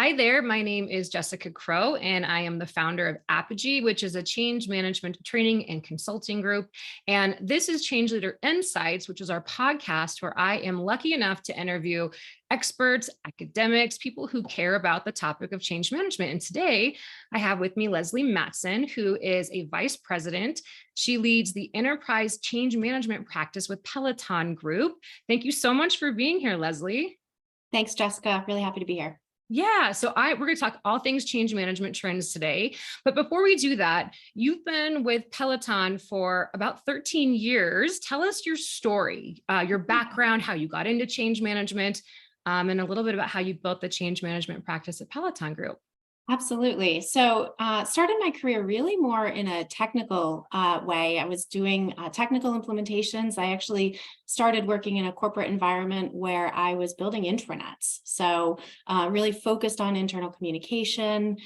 Hi there. My name is Jessica Crow, and I am the founder of Apogy, which is a change management training and consulting group. And this is Change Leader Insights, which is our podcast where I am lucky enough to interview experts, academics, people who care about the topic of change management. And today I have with me Lesley Mattson, who is a vice president. She leads the enterprise change management practice with Peloton Group. Thank you so much for being here, Lesley. Thanks, Jessica. Really happy to be here. Yeah, so we're going to talk all things change management trends today. But before we do that, you've been with Peloton for about 13 years. Tell us your story, your background, how you got into change management, and a little bit about how you built the change management practice at Peloton Group. Absolutely. So started my career really more in a technical way. I was doing technical implementations. I actually started working in a corporate environment where I was building intranets. So really focused on internal communication.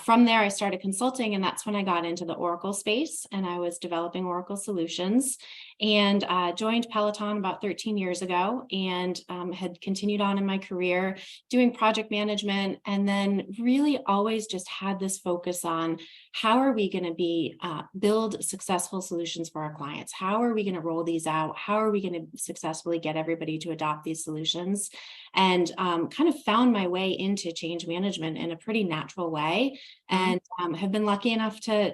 From there, I started consulting, and that's when I got into the Oracle space, and I was developing Oracle solutions, and joined Peloton about 13 years ago, and had continued on in my career doing project management, and then really always just had this focus on how are we going to build successful solutions for our clients? How are we going to roll these out? How are we going to successfully get everybody to adopt these solutions? And kind of found my way into change management in a pretty natural way, and have been lucky enough to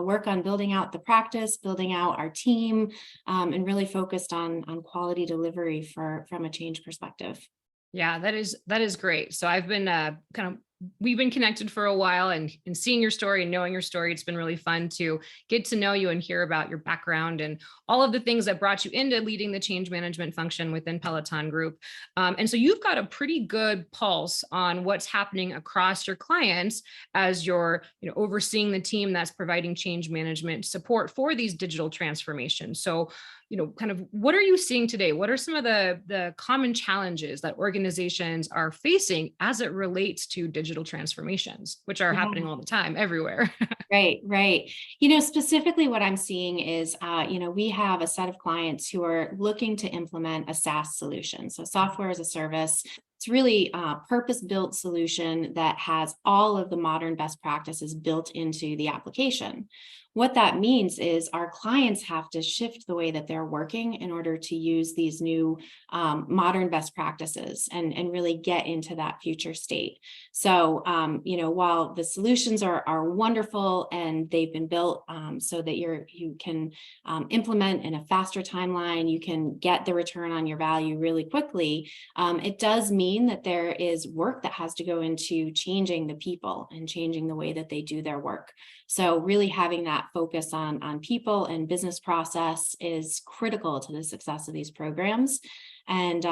work on building out the practice, building out our team, and really focused on quality delivery from a change perspective. Yeah, that is great. So I've been we've been connected for a while, and seeing your story and knowing your story, it's been really fun to get to know you and hear about your background and all of the things that brought you into leading the change management function within Peloton Group. And so you've got a pretty good pulse on what's happening across your clients as you're, overseeing the team that's providing change management support for these digital transformations. So, kind of what are you seeing today? What are some of the common challenges that organizations are facing as it relates to digital transformations, which are happening all the time, everywhere? Right. Specifically what I'm seeing is, we have a set of clients who are looking to implement a SaaS solution. So software as a service. It's really a purpose-built solution that has all of the modern best practices built into the application. What that means is our clients have to shift the way that they're working in order to use these new modern best practices and really get into that future state. So, while the solutions are wonderful and they've been built so that you can implement in a faster timeline, you can get the return on your value really quickly, it does mean that there is work that has to go into changing the people and changing the way that they do their work. So really having that focus on people and business process is critical to the success of these programs. And,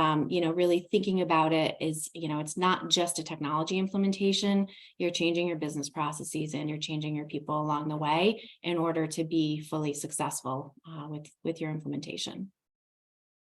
really thinking about it is, it's not just a technology implementation. You're changing your business processes and you're changing your people along the way in order to be fully successful with your implementation.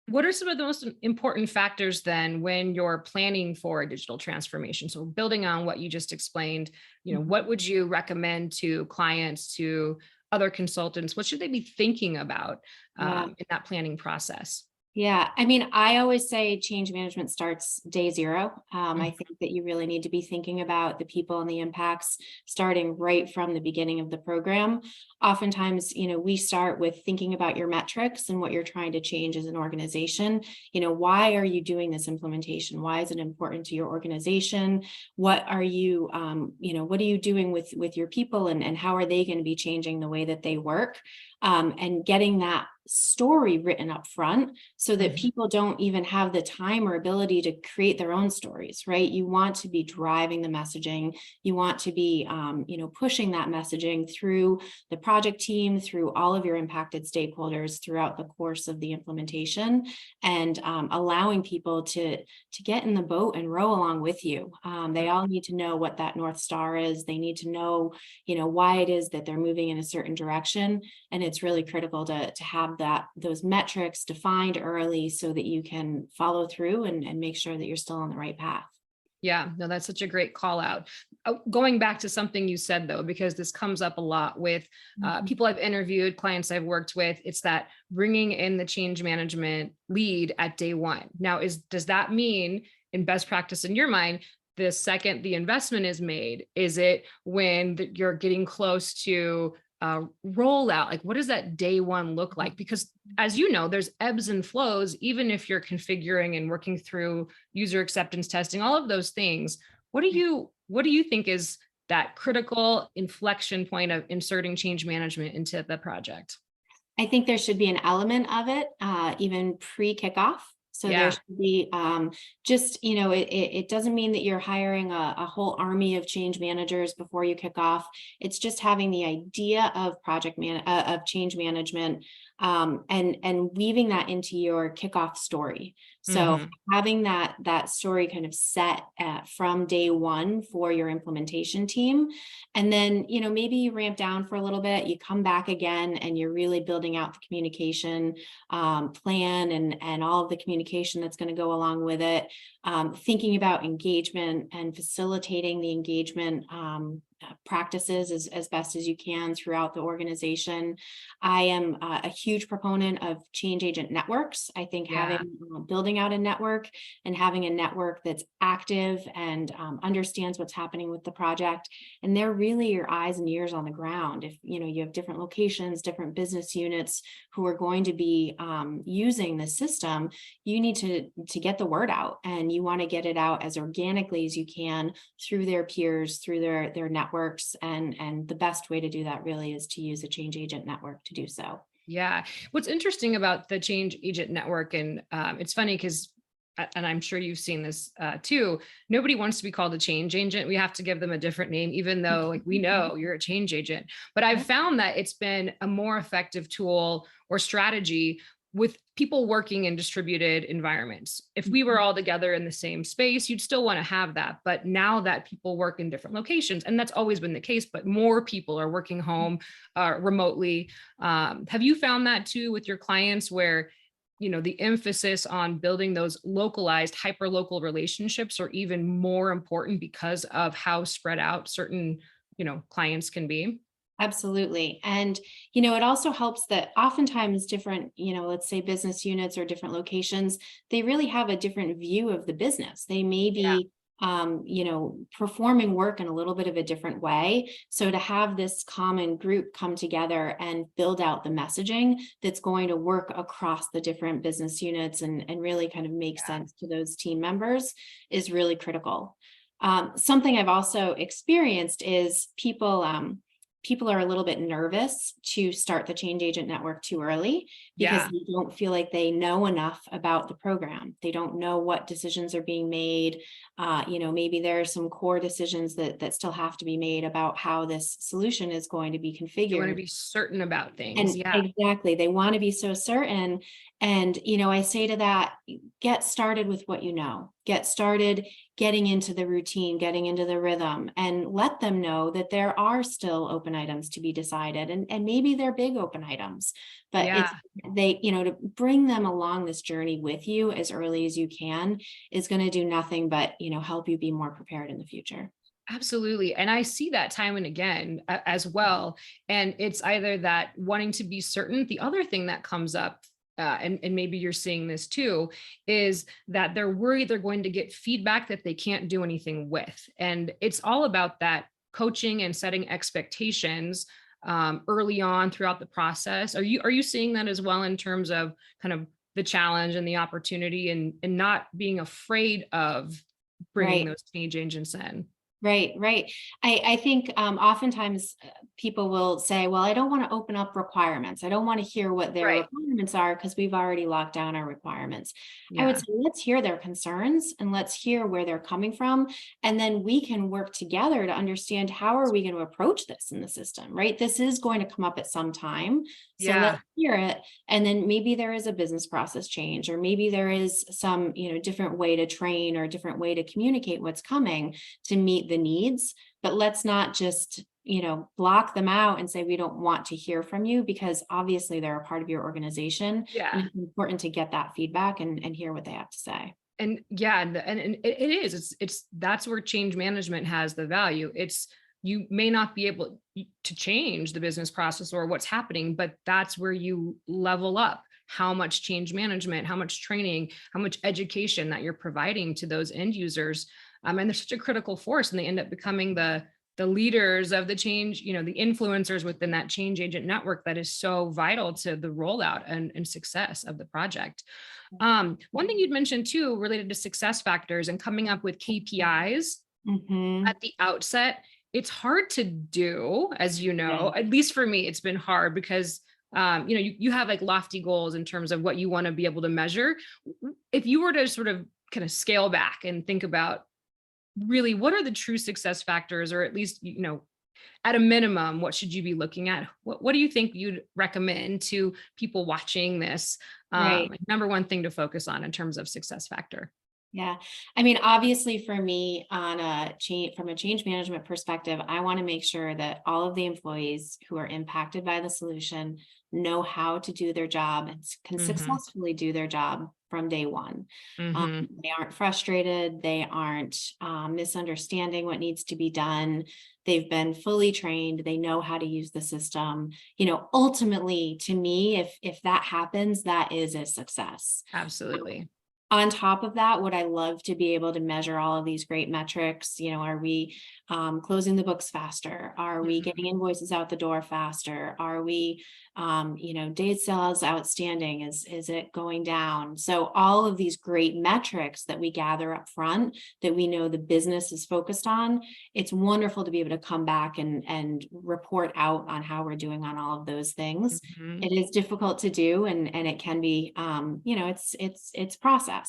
What are some of the most important factors then when you're planning for a digital transformation? So building on what you just explained, what would you recommend to clients, to other consultants? What should they be thinking about in that planning process? Yeah, I always say change management starts day zero. I think that you really need to be thinking about the people and the impacts starting right from the beginning of the program. Oftentimes, we start with thinking about your metrics and what you're trying to change as an organization. Why are you doing this implementation? Why is it important to your organization? What are you, what are you doing with your people, and how are they going to be changing the way that they work? And getting that story written up front so that people don't even have the time or ability to create their own stories, right? You want to be driving the messaging. You want to be, pushing that messaging through the project team, through all of your impacted stakeholders throughout the course of the implementation, and allowing people to get in the boat and row along with you. They all need to know what that North Star is. They need to know, why it is that they're moving in a certain direction. And it's really critical to have those metrics defined early so that you can follow through and make sure that you're still on the right path. Yeah, no, that's such a great call out. Going back to something you said, though, because this comes up a lot with people I've interviewed, clients I've worked with, it's that bringing in the change management lead at day one. Now, does that mean in best practice in your mind, the second the investment is made? Is it when you're getting close to rollout? Like, what does that day one look like? Because as you know, there's ebbs and flows, even if you're configuring and working through user acceptance testing, all of those things. What do you think is that critical inflection point of inserting change management into the project? I think there should be an element of it, even pre-kickoff. So there Yeah. should be just, it doesn't mean that you're hiring a whole army of change managers before you kick off. It's just having the idea of of change management, and weaving that into your kickoff story. So Hmm. having that story kind of set from day one for your implementation team. And then, maybe you ramp down for a little bit, you come back again, and you're really building out the communication plan, and all of the communication that's going to go along with it, thinking about engagement and facilitating the engagement practices as best as you can throughout the organization. I am a huge proponent of change agent networks. I think Yeah. building out a network and having a network that's active and understands what's happening with the project, and they're really your eyes and ears on the ground. If you have different locations, different business units who are going to be using the system, you need to get the word out, and you want to get it out as organically as you can through their peers, through their networks, and the best way to do that really is to use a change agent network to do so. Yeah. What's interesting about the change agent network, and it's funny because, and I'm sure you've seen this too, nobody wants to be called a change agent. We have to give them a different name, even though like we know you're a change agent. But I've found that it's been a more effective tool or strategy with people working in distributed environments. If we were all together in the same space, you'd still want to have that. But now that people work in different locations, and that's always been the case, but more people are working home remotely. Have you found that too with your clients where, the emphasis on building those localized, hyper local relationships are even more important because of how spread out certain, clients can be? Absolutely. And, it also helps that oftentimes different, let's say business units or different locations, they really have a different view of the business. They may Yeah. be, performing work in a little bit of a different way. So to have this common group come together and build out the messaging that's going to work across the different business units, and really kind of make sense to those team members is really critical. Something I've also experienced is people are a little bit nervous to start the change agent network too early because Yeah. they don't feel like they know enough about the program. They don't know what decisions are being made. Maybe there are some core decisions that still have to be made about how this solution is going to be You want to configured. be certain about things. And Yeah. exactly, they want to be so certain. And, I say to that, get started with what you know, get started getting into the routine, getting into the rhythm, and let them know that there are still open items to be decided. And maybe they're big open items, but Yeah. to bring them along this journey with you as early as you can is going to do nothing but, help you be more prepared in the future. Absolutely. And I see that time and again as well. And it's either that wanting to be certain. The other thing that comes up, and maybe you're seeing this too, is that they're worried they're going to get feedback that they can't do anything with. And it's all about that coaching and setting expectations early on throughout the process. Are you seeing that as well in terms of kind of the challenge and the opportunity, and not being afraid of bringing Right. those change agents in? Right, right. I think oftentimes people will say, well, I don't want to open up requirements. I don't want to hear what their Right. requirements are because we've already locked down our requirements. I would Yeah. say, let's hear their concerns and let's hear where they're coming from. And then we can work together to understand how are we going to approach this in the system, right? This is going to come up at some time. So let's Yeah. hear it. And then maybe there is a business process change, or maybe there is some, different way to train or different way to communicate what's coming to meet the needs. But let's not just block them out and say we don't want to hear from you, because obviously they're a part of your organization, and Yeah. it's important to get that feedback and hear what they have to say. And yeah, and it is, it's that's where change management has the value. It's, you may not be able to change the business process or what's happening, but that's where you level up how much change management, how much training, how much education that you're providing to those end users. And they're such a critical force, and they end up becoming the leaders of the change, the influencers within that change agent network that is so vital to the rollout and success of the project. One thing you'd mentioned too, related to success factors and coming up with KPIs at the outset, it's hard to do, as you know, at least for me, it's been hard because you have like lofty goals in terms of what you want to be able to measure. If you were to sort of kind of scale back and think about really what are the true success factors, or at least, at a minimum, what should you be looking at? What do you think you'd recommend to people watching this? Right. Number one thing to focus on in terms of success factor. Yeah. I mean, obviously for me from a change management perspective, I want to make sure that all of the employees who are impacted by the solution know how to do their job and can successfully do their job from day one. They aren't frustrated. They aren't misunderstanding what needs to be done. They've been fully trained. They know how to use the system. Ultimately, to me, if that happens, that is a success. Absolutely. On top of that, would I love to be able to measure all of these great metrics? Are we closing the books faster? Are we getting invoices out the door faster? Are we, days sales outstanding? Is it going down? So all of these great metrics that we gather up front that we know the business is focused on, it's wonderful to be able to come back and report out on how we're doing on all of those things. It is difficult to do, and it can be, it's process.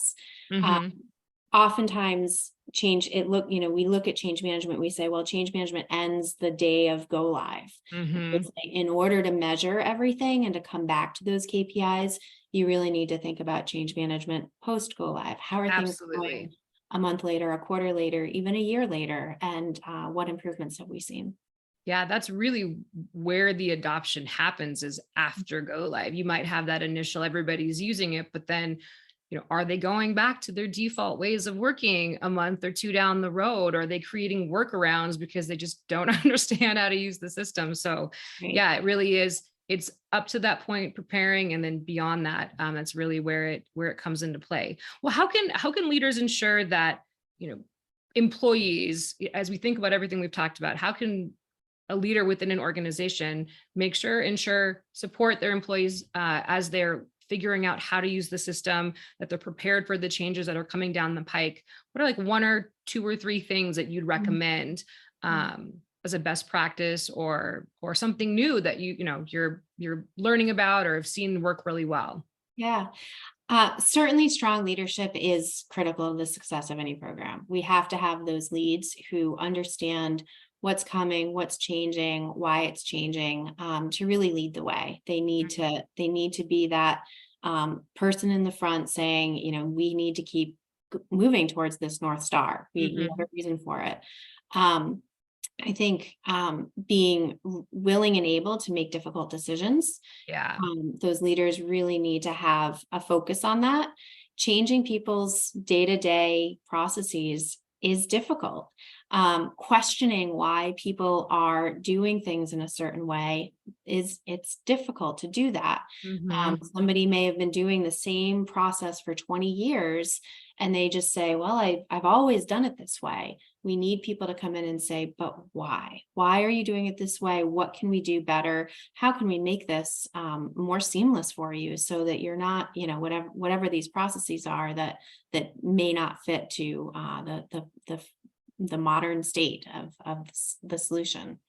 Oftentimes we look at change management, we say, well, change management ends the day of go live. It's like, in order to measure everything and to come back to those KPIs, you really need to think about change management post go live. How are things going a month later, a quarter later, even a year later? And what improvements have we seen? Yeah, that's really where the adoption happens, is after go live. You might have that initial, everybody's using it, but then, are they going back to their default ways of working a month or two down the road? Are they creating workarounds because they just don't understand how to use the system? So yeah, it really is. It's up to that point, preparing, and then beyond that, that's really where it comes into play. Well, how can leaders ensure that, employees, as we think about everything we've talked about, how can a leader within an organization ensure, support their employees as they're figuring out how to use the system, that they're prepared for the changes that are coming down the pike? What are like one or two or three things that you'd recommend as a best practice, or something new that you're learning about or have seen work really well? Yeah. Certainly strong leadership is critical to the success of any program. We have to have those leads who understand what's coming, what's changing, why it's changing, to really lead the way. They need to be that person in the front saying, we need to keep moving towards this North Star. We have a reason for it. I think being willing and able to make difficult decisions. Yeah. Those leaders really need to have a focus on that. Changing people's day-to-day processes is difficult. Questioning why people are doing things in a certain way it's difficult to do that. Somebody may have been doing the same process for 20 years and they just say, well, I've always done it this way. We need people to come in and say, but why? Why are you doing it this way? What can we do better? How can we make this more seamless for you so that you're not, whatever these processes are that may not fit to the modern state of the solution.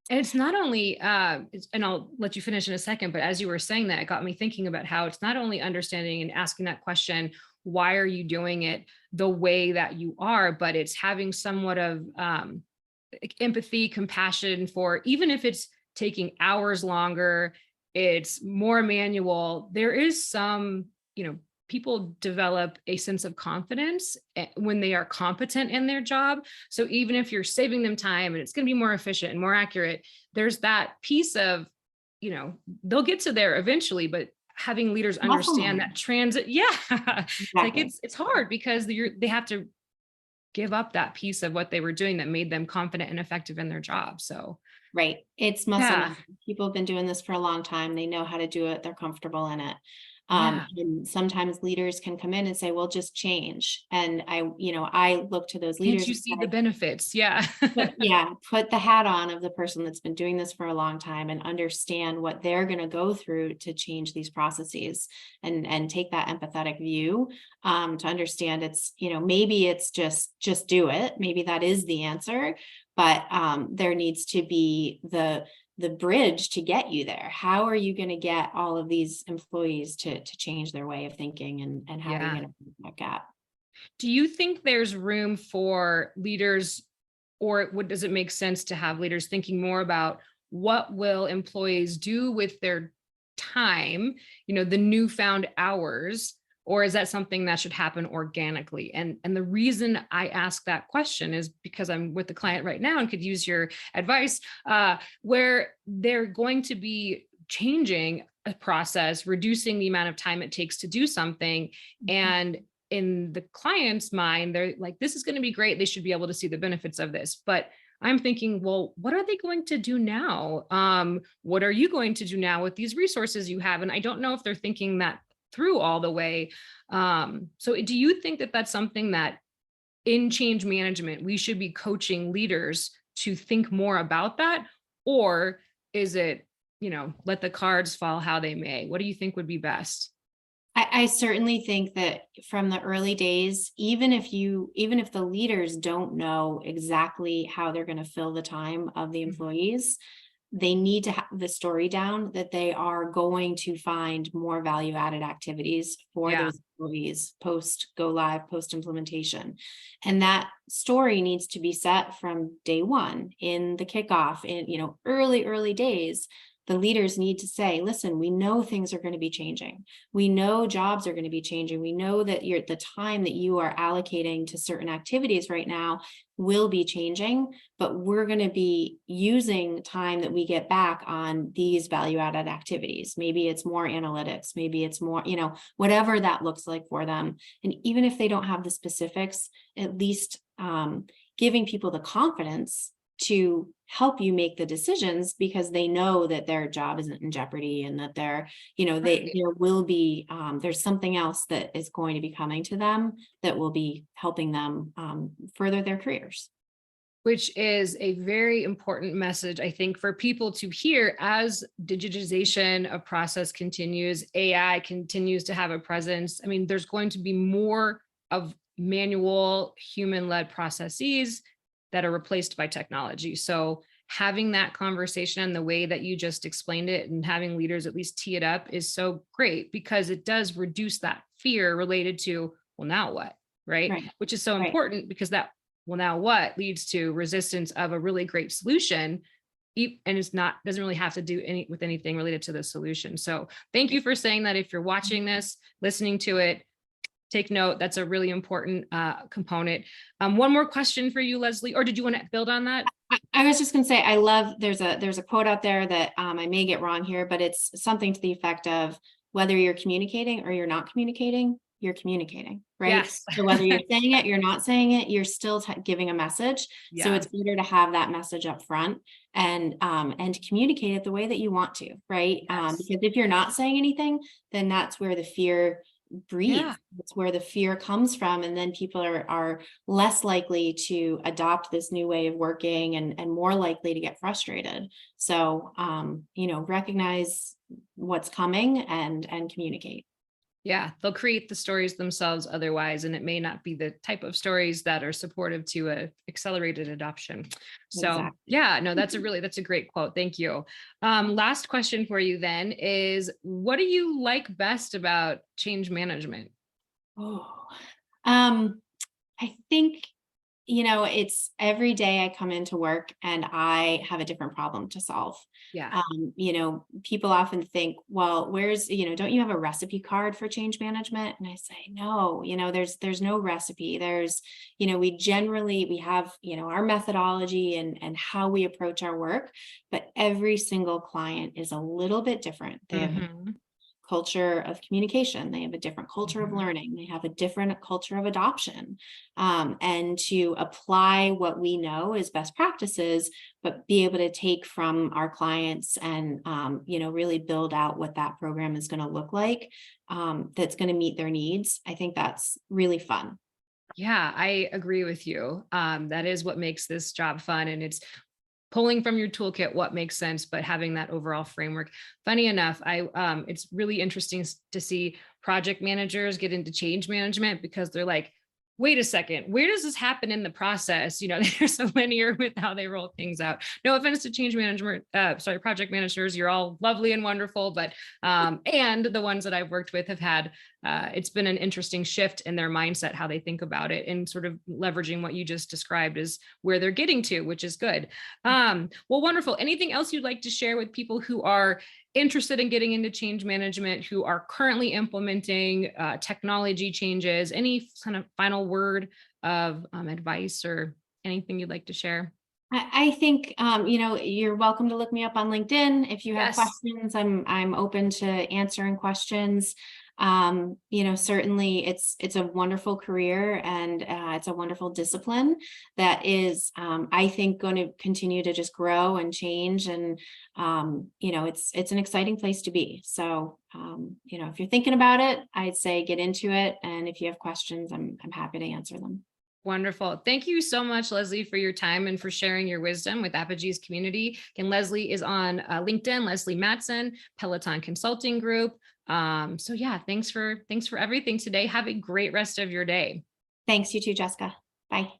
And it's not only, and I'll let you finish in a second, but as you were saying that, it got me thinking about how it's not only understanding and asking that question, why are you doing it the way that you are, but it's having somewhat of empathy, compassion for, even if it's taking hours longer, it's more manual. There is some, people develop a sense of confidence when they are competent in their job. So even if you're saving them time and it's going to be more efficient and more accurate, there's that piece of, they'll get to there eventually, but having leaders understand that transit. Yeah. Exactly. Like it's hard because they have to give up that piece of what they were doing that made them confident and effective in their job. So. Right. It's muscle memory. People have been doing this for a long time. They know how to do it. They're comfortable in it. Yeah. And sometimes leaders can come in and say, well, just change. And I look to those Can't leaders you and see the say, benefits? Yeah. put the hat on of the person that's been doing this for a long time and understand what they're going to go through to change these processes, and take that empathetic view, to understand it's, maybe it's just do it. Maybe that is the answer, but there needs to be the bridge to get you there. How are you going to get all of these employees to change their way of thinking, and how are you Yeah. going to bridge that gap? Do you think there's room for leaders, or does it make sense to have leaders thinking more about what will employees do with their time, the newfound hours, or is that something that should happen organically? And the reason I ask that question is because I'm with the client right now and could use your advice, where they're going to be changing a process, reducing the amount of time it takes to do something. And in the client's mind, they're like, this is going to be great. They should be able to see the benefits of this. But I'm thinking, well, what are they going to do now? What are you going to do now with these resources you have? And I don't know if they're thinking that through all the way. So do you think that that's something that in change management, we should be coaching leaders to think more about that? Or is it, let the cards fall how they may? What do you think would be best? I certainly think that from the early days, even if the leaders don't know exactly how they're going to fill the time of the employees, they need to have the story down that they are going to find more value added activities for Yeah. those employees post go live, post implementation. And that story needs to be set from day one in the kickoff, in, early days. The leaders need to say, listen, we know things are going to be changing. We know jobs are going to be changing. We know that the time that you are allocating to certain activities right now will be changing, but we're going to be using time that we get back on these value added activities. Maybe it's more analytics, maybe it's more, whatever that looks like for them. And even if they don't have the specifics, at least giving people the confidence to help you make the decisions, because they know that their job isn't in jeopardy, and that they're, Right. there will be, there's something else that is going to be coming to them that will be helping them further their careers. Which is a very important message, I think, for people to hear as digitization of process continues, AI continues to have a presence. I mean, there's going to be more of manual human-led processes that are replaced by technology. So having that conversation and the way that you just explained it, and having leaders at least tee it up, is so great, because it does reduce that fear related to, well, now what? Right. Right. Which is so Right. important, because that, well, now what, leads to resistance of a really great solution. And it's not, doesn't really have to do with anything related to the solution. So thank you for saying that. If you're watching this, listening to it, take note. That's a really important component. One more question for you, Lesley, or did you want to build on that? I was just going to say, I love, there's a quote out there that I may get wrong here, but it's something to the effect of, whether you're communicating or you're not communicating, you're communicating, right? Yes. So whether you're saying it, you're not saying it, you're still giving a message. So Yeah. it's better to have that message up front, and communicate it the way that you want to, right? Yes. Because if you're not saying anything, then that's where the fear breathes. Yeah. That's where the fear comes from. And then people are less likely to adopt this new way of working, and more likely to get frustrated. So, recognize what's coming, and communicate. Yeah, they'll create the stories themselves otherwise, and it may not be the type of stories that are supportive to a accelerated adoption. So Exactly. yeah, no, that's a great quote. Thank you. Last question for you then is, what do you like best about change management? Oh, I think, it's every day I come into work and I have a different problem to solve. Yeah. People often think, well, don't you have a recipe card for change management? And I say, no, there's no recipe. We have, our methodology, and how we approach our work, but every single client is a little bit different. They have Mhm. culture of communication. They have a different culture of learning. They have a different culture of adoption. And to apply what we know as best practices, but be able to take from our clients and, really build out what that program is going to look like, that's going to meet their needs. I think that's really fun. Yeah, I agree with you. That is what makes this job fun. And it's pulling from your toolkit what makes sense, but having that overall framework. Funny enough, it's really interesting to see project managers get into change management because they're like, wait a second, where does this happen in the process? They're so linear with how they roll things out. No offense to change management, project managers, you're all lovely and wonderful, but and the ones that I've worked with have had, it's been an interesting shift in their mindset, how they think about it, and sort of leveraging what you just described is where they're getting to, which is good. Well, wonderful. Anything else you'd like to share with people who are interested in getting into change management, who are currently implementing technology changes? Any kind of final word of advice or anything you'd like to share? I think, you're welcome to look me up on LinkedIn. If you have Yes. questions, I'm open to answering questions. Certainly it's a wonderful career, and it's a wonderful discipline that is, I think, going to continue to just grow and change. And, it's an exciting place to be. So, if you're thinking about it, I'd say get into it. And if you have questions, I'm happy to answer them. Wonderful. Thank you so much, Lesley, for your time and for sharing your wisdom with Apogy's community. And Lesley is on LinkedIn, Lesley Mattson, Peloton Consulting Group. So yeah, thanks for everything today. Have a great rest of your day. Thanks, you too, Jessica. Bye.